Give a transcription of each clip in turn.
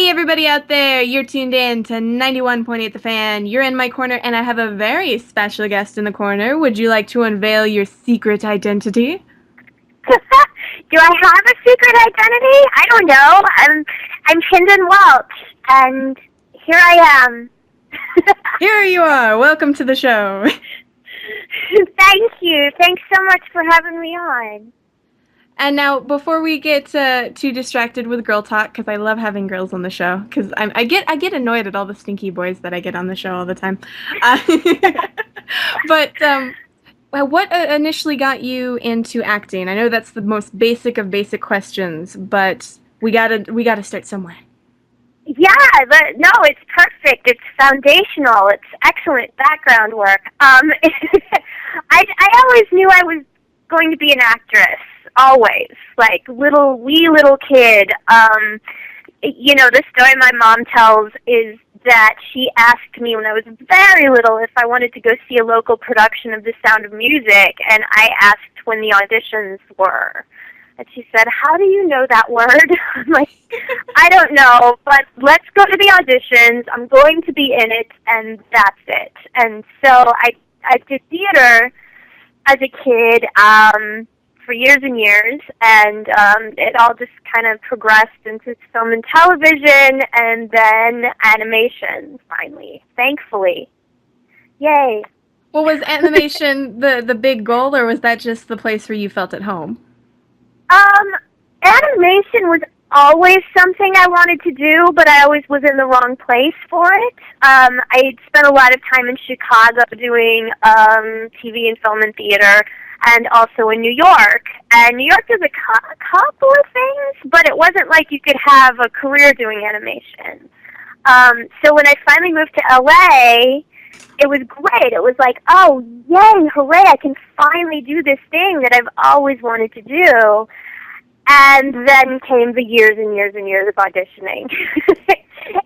Hey everybody out there, you're tuned in to 91.8 The Fan. You're in my corner and I have a very special guest in the corner. Would you like to unveil your secret identity? Do I have a secret identity? I don't know. I'm Hynden Walch, and here I am. Here you are. Welcome to the show. Thank you. Thanks so much for having me on. And now, before we get too distracted with girl talk, because I love having girls on the show, because I get annoyed at all the stinky boys that I get on the show all the time. But what initially got you into acting? I know that's the most basic of basic questions, but we gotta start somewhere. Yeah, no, it's perfect. It's foundational. It's excellent background work. I always knew I was going to be an actress. Always, like wee little kid. The story my mom tells is that she asked me when I was very little if I wanted to go see a local production of The Sound of Music, and I asked when the auditions were. And she said, "How do you know that word?" I'm like, "I don't know, but let's go to the auditions. I'm going to be in it, and that's it." And so I did theater as a kid for years and years, and it all just kind of progressed into film and television, and then animation, finally, thankfully. Yay. Well, was animation the big goal, or was that just the place where you felt at home? Animation was always something I wanted to do, but I always was in the wrong place for it. I spent a lot of time in Chicago doing TV and film and theater, and also in New York. And New York does a couple of things, but it wasn't like you could have a career doing animation. So when I finally moved to LA, it was great. It was like, oh, yay, hooray, I can finally do this thing that I've always wanted to do. And then came the years and years and years of auditioning.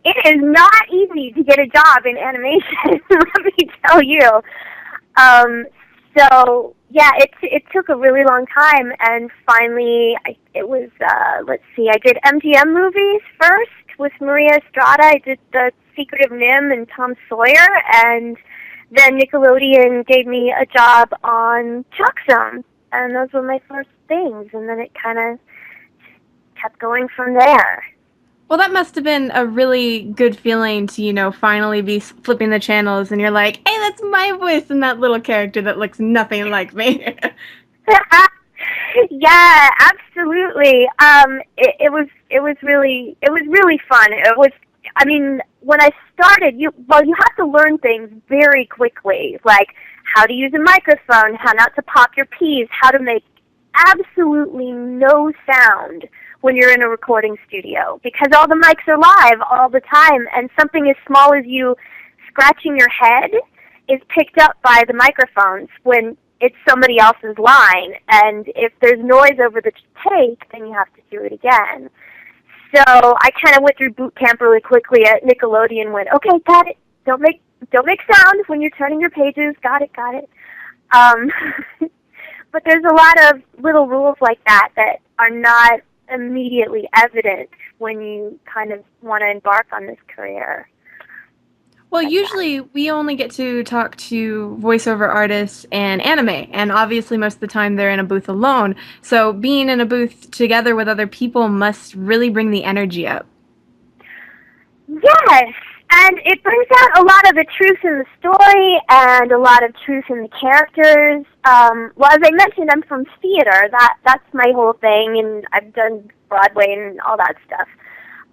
It is not easy to get a job in animation, let me tell you. So, yeah, it took a really long time, and finally, I did MGM movies first with Maria Estrada. I did The Secret of Nim and Tom Sawyer, and then Nickelodeon gave me a job on Chuck'em, and those were my first things, and then it kind of kept going from there. Well, that must have been a really good feeling to, finally be flipping the channels and you're like, hey, that's my voice in that little character that looks nothing like me. Yeah, absolutely. It was really fun. When I started, you have to learn things very quickly, like how to use a microphone, how not to pop your peas, how to make absolutely no sound when you're in a recording studio, because all the mics are live all the time, and something as small as you scratching your head is picked up by the microphones when it's somebody else's line, and if there's noise over the take, then you have to do it again. So I kind of went through boot camp really quickly at Nickelodeon and went, okay, got it, don't make sound when you're turning your pages, got it. But there's a lot of little rules like that are not immediately evident when you kind of want to embark on this career. Well, usually we only get to talk to voiceover artists and anime, and obviously most of the time they're in a booth alone. So being in a booth together with other people must really bring the energy up. Yes, and it brings out a lot of the truth in the story and a lot of truth in the characters. Well, as I mentioned, I'm from theater. That's my whole thing, and I've done Broadway and all that stuff.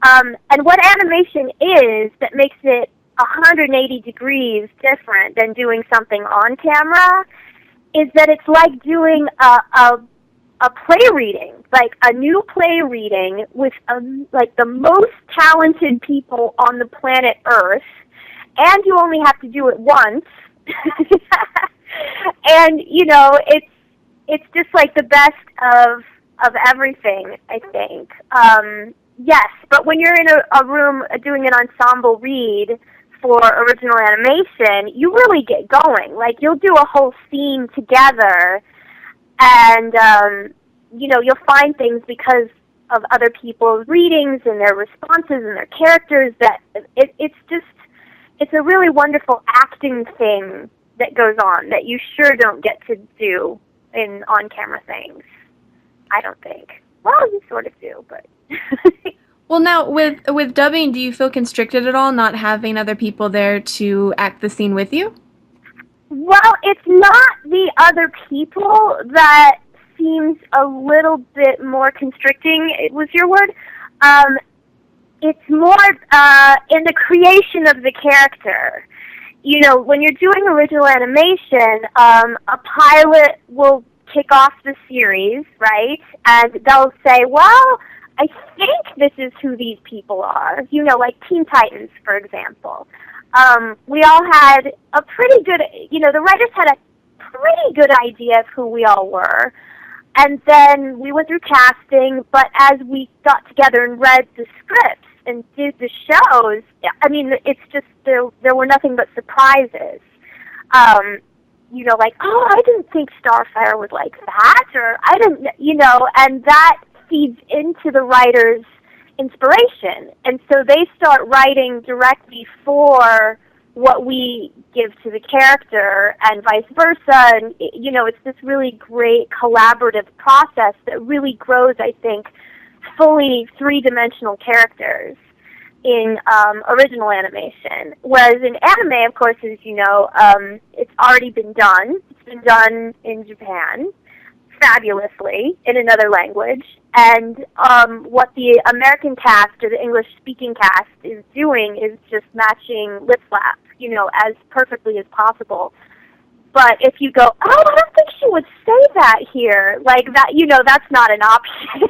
And what animation is that makes it 180 degrees different than doing something on camera is that it's like doing a play reading, like a new play reading with like the most talented people on the planet Earth, and you only have to do it once. And it's just like the best of everything, I think. Yes, but when you're in a room doing an ensemble read for original animation, you really get going. Like, you'll do a whole scene together, and you'll find things because of other people's readings and their responses and their characters that it's a really wonderful acting thing that goes on that you sure don't get to do in on-camera things. I don't think. Well, you sort of do, but. Well, now with dubbing, do you feel constricted at all not having other people there to act the scene with you? Well, it's not the other people that seems a little bit more constricting. It was your word. It's more in the creation of the character. You know, when you're doing original animation, a pilot will kick off the series, right? And they'll say, well, I think this is who these people are. You know, like Teen Titans, for example. We all had a pretty good, the writers had a pretty good idea of who we all were. And then we went through casting, but as we got together and read the scripts and did the shows, I mean, it's just, there were nothing but surprises. Like, oh, I didn't think Starfire was like that, or I didn't, and that feeds into the writer's inspiration. And so they start writing directly for what we give to the character and vice versa. And, it's this really great collaborative process that really grows, I think, fully three-dimensional characters in original animation. Whereas in anime, of course, as you know, it's already been done. It's been done in Japan fabulously in another language. And what the American cast or the English-speaking cast is doing is just matching lip slaps, as perfectly as possible. But if you go, oh, I don't think she would say that here, like that, that's not an option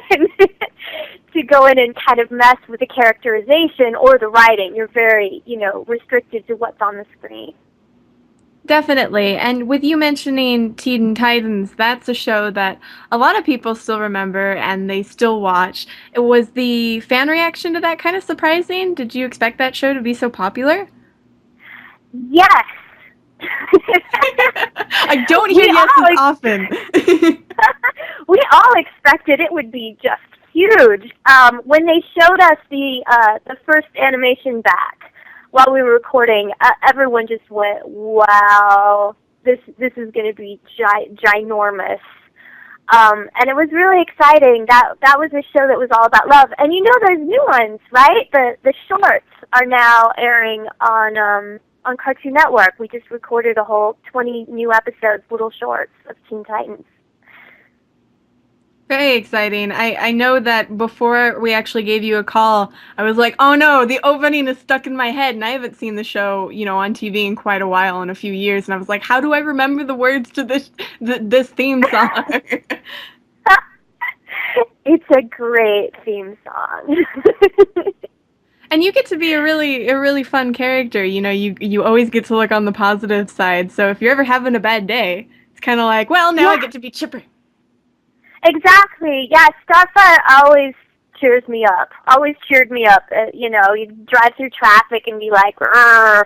to go in and kind of mess with the characterization or the writing. You're very, restricted to what's on the screen. Definitely. And with you mentioning Teen Titans, that's a show that a lot of people still remember and they still watch. It was the fan reaction to that kind of surprising? Did you expect that show to be so popular? Yes. I don't hear yeses often. We all expected it would be just huge. When they showed us the first animation back while we were recording, everyone just went, "Wow, this is going to be ginormous." And it was really exciting. That was a show that was all about love. And there's new ones, right? The shorts are now airing on Cartoon Network. We just recorded a whole 20 new episodes, little shorts of Teen Titans. Very exciting. I know that before we actually gave you a call, I was like, oh no, the opening is stuck in my head, and I haven't seen the show, on TV in quite a while, in a few years, and I was like, how do I remember the words to this theme song? It's a great theme song. And you get to be a really fun character. You always get to look on the positive side. So if you're ever having a bad day, it's kind of like, well, now I get to be chipper. Exactly. Yeah, Starfire always cheers me up. Always cheered me up. You drive through traffic and be like, "Rrr,"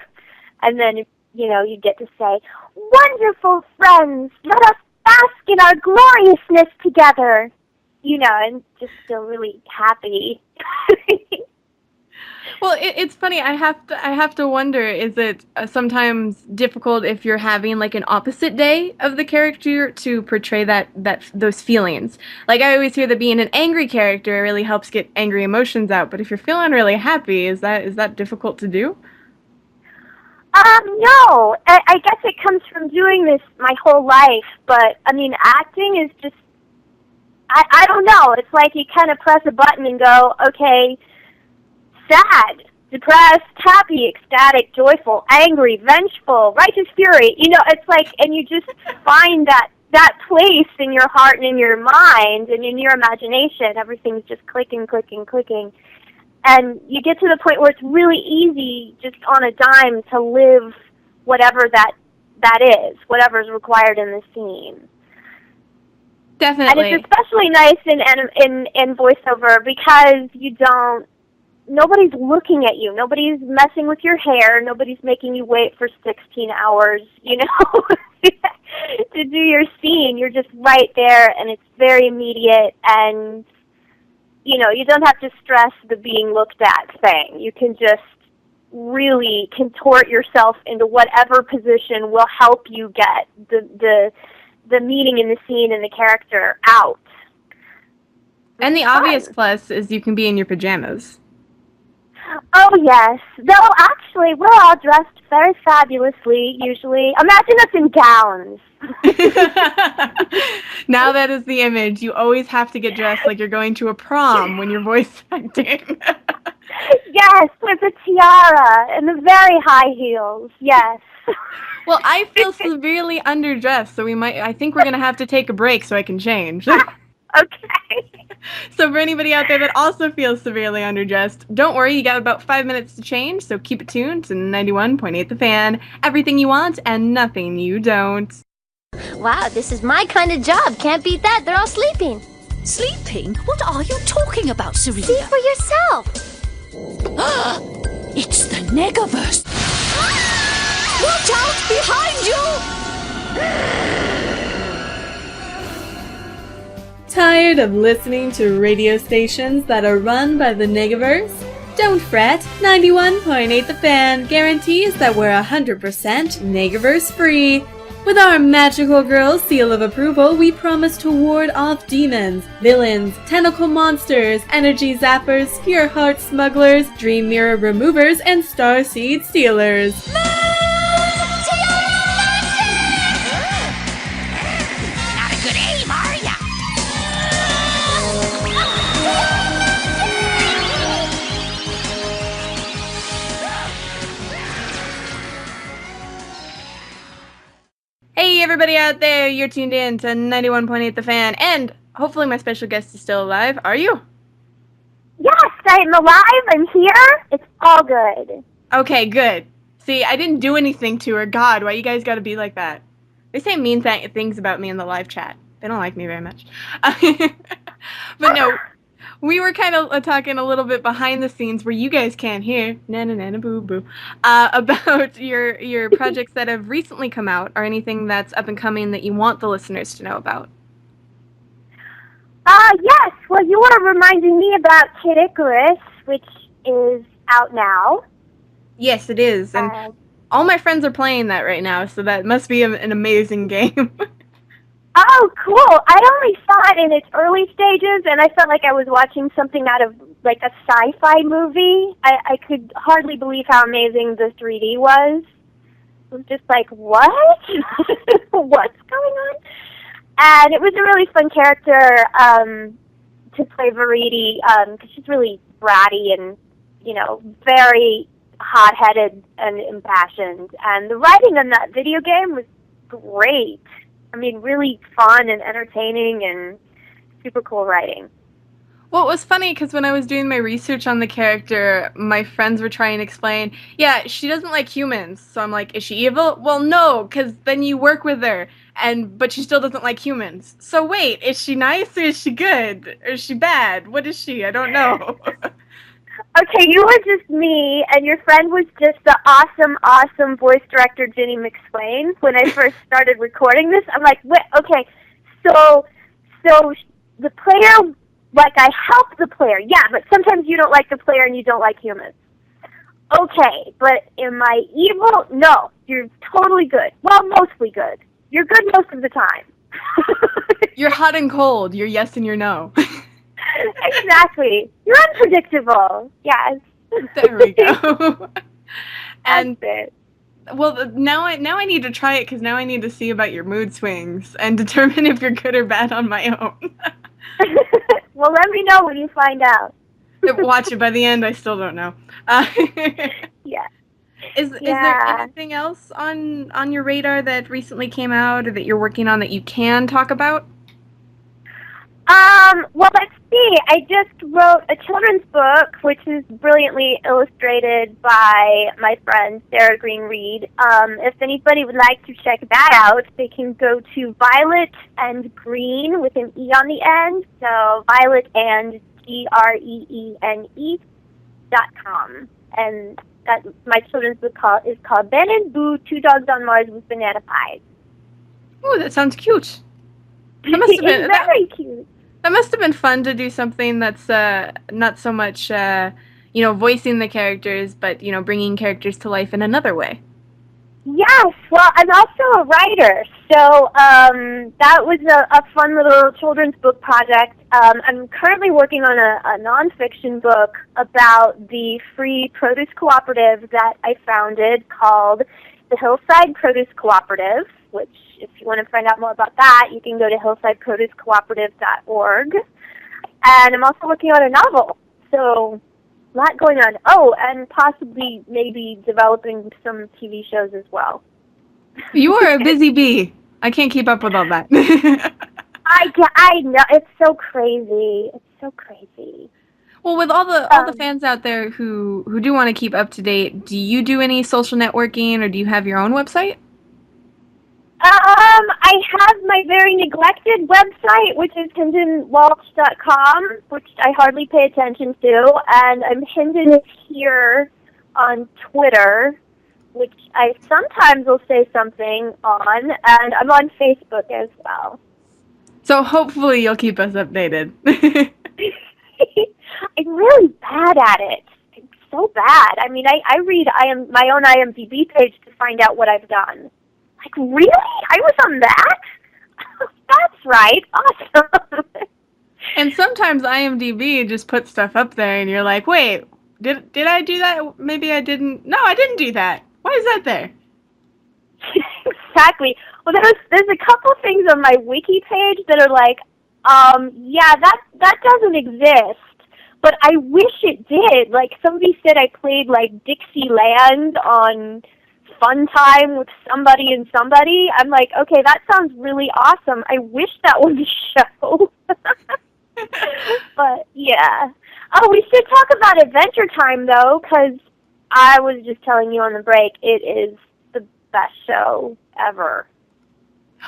and then you get to say, "Wonderful friends, let us bask in our gloriousness together." And just feel really happy. Well, it's funny. I have to wonder, is it sometimes difficult if you're having like an opposite day of the character to portray those feelings? Like I always hear that being an angry character really helps get angry emotions out, but if you're feeling really happy, is that difficult to do? No. I guess it comes from doing this my whole life, but I mean, acting is just I don't know. It's like you kind of press a button and go, okay, sad, depressed, happy, ecstatic, joyful, angry, vengeful, righteous fury. It's like, and you just find that place in your heart and in your mind and in your imagination. Everything's just clicking, clicking, clicking. And you get to the point where it's really easy, just on a dime, to live whatever that is, whatever's required in the scene. Definitely. And it's especially nice in voiceover because nobody's looking at you. Nobody's messing with your hair. Nobody's making you wait for 16 hours, to do your scene. You're just right there, and it's very immediate. And, you don't have to stress the being looked at thing. You can just really contort yourself into whatever position will help you get the meaning in the scene and the character out. And the obvious plus is you can be in your pajamas. Oh, yes. Though, actually, we're all dressed very fabulously, usually. Imagine us in gowns. Now that is the image. You always have to get dressed like you're going to a prom when you're voice acting. Yes, with a tiara and the very high heels. Yes. Well, I feel severely underdressed, so I think we're going to have to take a break so I can change. Okay. So for anybody out there that also feels severely underdressed, don't worry, you got about 5 minutes to change, so keep it tuned to 91.8 The Fan. Everything you want and nothing you don't. Wow, this is my kind of job. Can't beat that. They're all sleeping. Sleeping? What are you talking about, Serena? See for yourself. It's the Negaverse. Watch out! Behind you! Tired of listening to radio stations that are run by the Negaverse? Don't fret, 91.8 The Fan guarantees that we're 100% Negaverse free. With our magical girl seal of approval, we promise to ward off demons, villains, tentacle monsters, energy zappers, pure heart smugglers, dream mirror removers, and starseed stealers. Not a good aim, are ya? Hey everybody out there, you're tuned in to 91.8 The Fan, and hopefully my special guest is still alive. Are you? Yes, I'm alive. I'm here. It's all good. Okay, good. See, I didn't do anything to her. God, why you guys gotta be like that? They say mean things about me in the live chat. They don't like me very much. But no, we were kind of talking a little bit behind the scenes where you guys can't hear, na-na-na-na-boo-boo, about your projects that have recently come out, or anything that's up and coming that you want the listeners to know about. Yes. Well, you were reminding me about Kid Icarus, which is out now. Yes, it is, and all my friends are playing that right now, so that must be an amazing game. Oh, cool. I only saw it in its early stages, and I felt like I was watching something out of, like, a sci-fi movie. I could hardly believe how amazing the 3D was. It was just like, what? What's going on? And it was a really fun character to play Verity, because she's really bratty and, very hot-headed and impassioned. And the writing on that video game was great. I mean, really fun and entertaining and super cool writing. Well, it was funny because when I was doing my research on the character, my friends were trying to explain, yeah, she doesn't like humans. So I'm like, is she evil? Well, no, because then you work with her, but she still doesn't like humans. So wait, is she nice or is she good? Or is she bad? What is she? I don't know. Okay, you were just me, and your friend was just the awesome voice director, Ginny McSwain. When I first started recording this, I'm like, wait, okay, so the player, like, I help the player, yeah, but sometimes you don't like the player and you don't like humans. Okay, but am I evil? No, you're totally good. Well, mostly good. You're good most of the time. You're hot and cold. You're yes and you're no. Exactly. You're unpredictable. Yes. There we go. And that's it. Well, now I need to try it because now I need to see about your mood swings and determine if you're good or bad on my own. Well, let me know when you find out. Watch it. By the end, I still don't know. Yeah. Is there anything else on your radar that recently came out or that you're working on that you can talk about? Well, let's see. I just wrote a children's book, which is brilliantly illustrated by my friend Sarah Green Reed. If anybody would like to check that out, they can go to Violet and Green with an E on the end. So Violet and GREENE.com. And my children's book is called Ben and Boo, Two Dogs on Mars with Banana Pies. Oh, that sounds cute. That must have been It's very cute. That must have been fun to do something that's not so much, voicing the characters, but, bringing characters to life in another way. Yes, well, I'm also a writer, so that was a fun little children's book project. I'm currently working on a nonfiction book about the free produce cooperative that I founded called the Hillside Produce Cooperative, which, if you want to find out more about that, you can go to hillsideproducecooperative.org. And I'm also working on a novel, so a lot going on. Oh, and possibly maybe developing some TV shows as well. You are a busy bee. I can't keep up with all that. I know, it's so crazy. It's so crazy. Well, with all the fans out there who do want to keep up to date, do you do any social networking or do you have your own website? I have my very neglected website, which is hyndenwalch.com, which I hardly pay attention to, and I'm Hynden here on Twitter, which I sometimes will say something on, and I'm on Facebook as well. So hopefully you'll keep us updated. I'm really bad at it. I'm so bad. I mean, I read my own IMDb page to find out what I've done. Like, really? I was on that? That's right. Awesome. And sometimes IMDb just puts stuff up there and you're like, wait, did I do that? Maybe I didn't. No, I didn't do that. Why is that there? Exactly. Well, there's a couple things on my wiki page that are like, yeah, that doesn't exist. But I wish it did. Like, somebody said I played, like, Dixieland on Fun Time with somebody and somebody. I'm like, okay, that sounds really awesome. I wish that was a show. But, yeah. Oh, we should talk about Adventure Time, though, because I was just telling you on the break, it is the best show ever.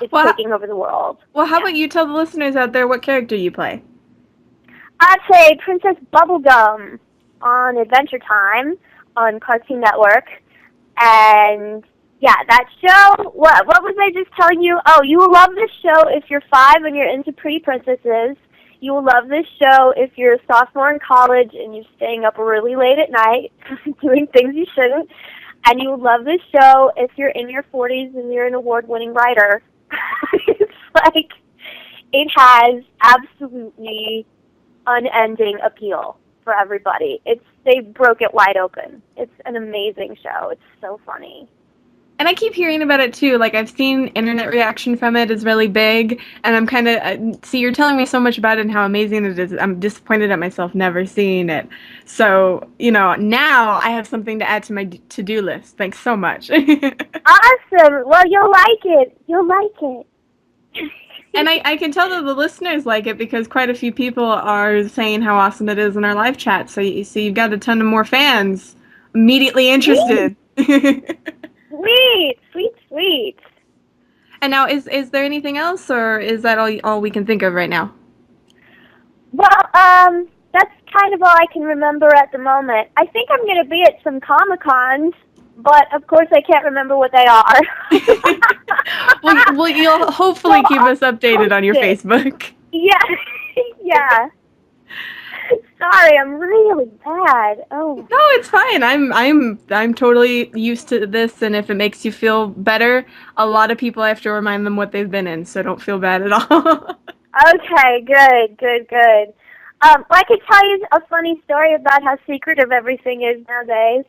It's taking over the world. Well, how about you tell the listeners out there what character you play? I'd say Princess Bubblegum on Adventure Time on Cartoon Network. And, yeah, that show, what was I just telling you? Oh, you will love this show if you're 5 and you're into pretty princesses. You will love this show if you're a sophomore in college and you're staying up really late at night doing things you shouldn't. And you will love this show if you're in your 40s and you're an award-winning writer. It's like, it has absolutely unending appeal for everybody. They broke it wide open. It's an amazing show. It's so funny. And I keep hearing about it too. Like, I've seen internet reaction from it is really big, and I'm kind of see, you're telling me so much about it and how amazing it is. I'm disappointed at myself never seeing it. So, now I have something to add to my to-do list. Thanks so much. Awesome. Well, you'll like it. You'll like it. And I can tell that the listeners like it because quite a few people are saying how awesome it is in our live chat. So you've got a ton of more fans immediately interested. Sweet. And now, is there anything else, or is that all we can think of right now? Well, that's kind of all I can remember at the moment. I think I'm going to be at some Comic-Cons, but of course I can't remember what they are. well, you'll hopefully keep us updated on your Facebook. Yeah. Sorry, I'm really bad. Oh. No, it's fine. I'm totally used to this, and if it makes you feel better, a lot of people I have to remind them what they've been in, so don't feel bad at all. Okay, good. Well, I could tell you a funny story about how secretive everything is nowadays.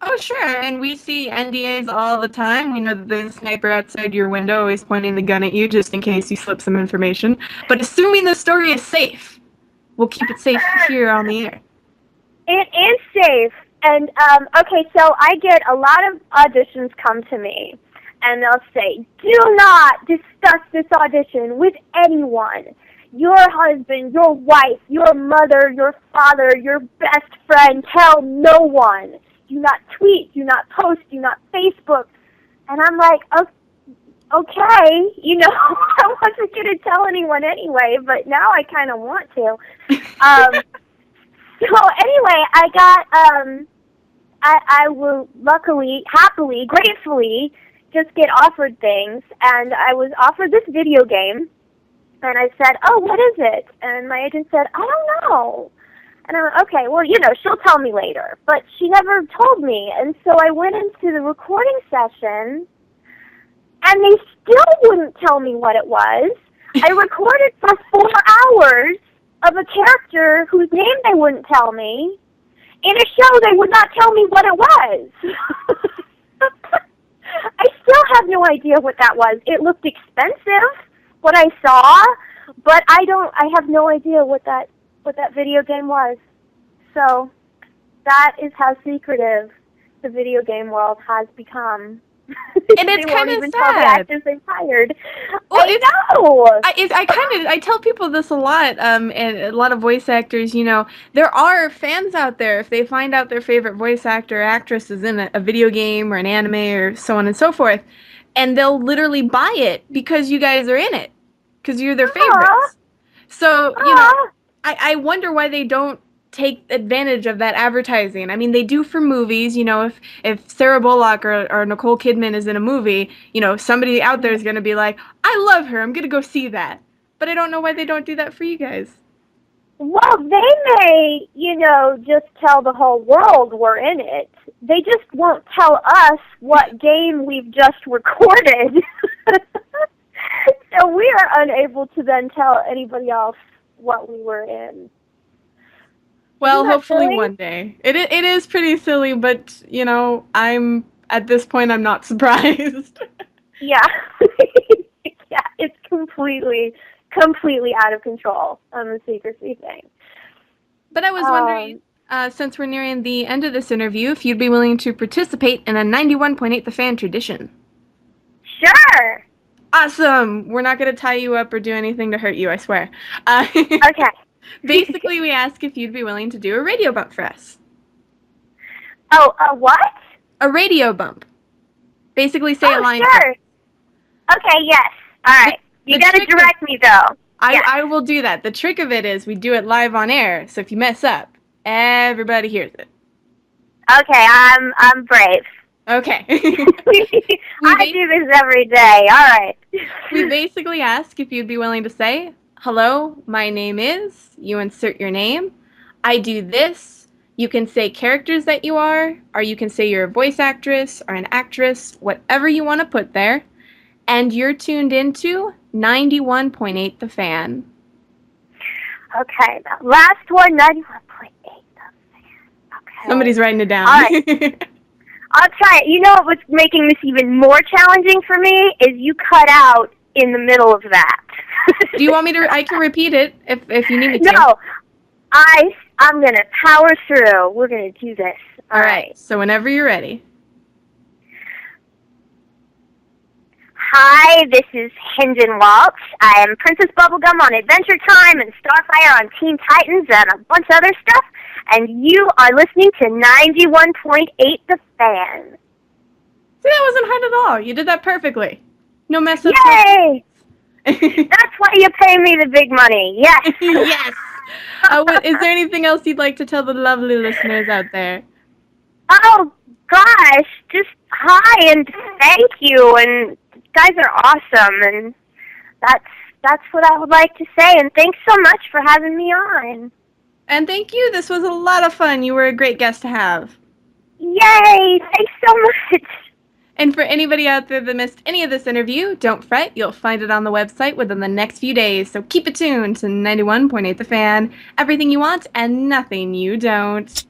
Oh, sure. And we see NDAs all the time. We know that there's a sniper outside your window always pointing the gun at you just in case you slip some information. But assuming the story is safe, we'll keep it safe here on the air. It is safe. And, okay, so I get a lot of auditions come to me. And they'll say, do not discuss this audition with anyone. Your husband, your wife, your mother, your father, your best friend, tell no one. Do not tweet, do not post, do not Facebook. And I'm like, okay, I wasn't going to tell anyone anyway, but now I kind of want to. So anyway, I got, I will luckily, happily, gratefully just get offered things, and I was offered this video game And I said, oh, what is it? And my agent said, I don't know. And I went, okay, well, she'll tell me later. But she never told me. And so I went into the recording session, and they still wouldn't tell me what it was. I recorded for 4 hours of a character whose name they wouldn't tell me in a show they would not tell me what it was. I still have no idea what that was. It looked expensive, what I saw, but I have no idea what that video game was. So that is how secretive the video game world has become. And it's they won't kind of even tell the sad. actors they've hired. Well, I know. I tell people this a lot, and a lot of voice actors, there are fans out there, if they find out their favorite voice actor or actress is in a video game or an anime or so on and so forth, and they'll literally buy it because you guys are in it, because you're their favorites. So, I wonder why they don't take advantage of that advertising. I mean, they do for movies, if Sarah Bullock or Nicole Kidman is in a movie, somebody out there is going to be like, I love her, I'm going to go see that. But I don't know why they don't do that for you guys. Well, they may, just tell the whole world we're in it. They just won't tell us what game we've just recorded. So we are unable to then tell anybody else what we were in. Well, hopefully silly? one day. It is pretty silly, but, at this point, I'm not surprised. Yeah. Yeah, it's completely out of control on the secrecy thing. But I was wondering, since we're nearing the end of this interview, if you'd be willing to participate in a 91.8 The Fan tradition. Sure. Awesome! We're not going to tie you up or do anything to hurt you, I swear. Okay. Basically, we ask if you'd be willing to do a radio bump for us. Oh, a what? A radio bump. Basically, say a line. Sure. Okay, yes. All right. You got to direct me, though. I will do that. The trick of it is we do it live on air, so if you mess up, everybody hears it. Okay, I'm brave. Okay. I do this every day. All right. We basically ask if you'd be willing to say, hello, my name is, you insert your name, I do this, you can say characters that you are, or you can say you're a voice actress or an actress, whatever you want to put there, and you're tuned into 91.8 The Fan. Okay, the last one, 91.8 The Fan. Okay. Somebody's writing it down. All right. I'll try it. You know what's making this even more challenging for me is you cut out in the middle of that. Do you want me to? I can repeat it if you need me to. No, I'm gonna power through. We're gonna do this. All right. So whenever you're ready. Hi, this is Hynden Walch. I am Princess Bubblegum on Adventure Time and Starfire on Teen Titans and a bunch of other stuff. And you are listening to 91.8 The Fan. See, that wasn't hard at all. You did that perfectly. No mess up. Yay! That's why you pay me the big money. Yes. Yes. Is there anything else you'd like to tell the lovely listeners out there? Oh, gosh. Just hi and thank you. And you guys are awesome. And that's what I would like to say. And thanks so much for having me on. And thank you. This was a lot of fun. You were a great guest to have. Yay! Thanks so much. And for anybody out there that missed any of this interview, don't fret. You'll find it on the website within the next few days. So keep it tuned to 91.8 The Fan. Everything you want and nothing you don't.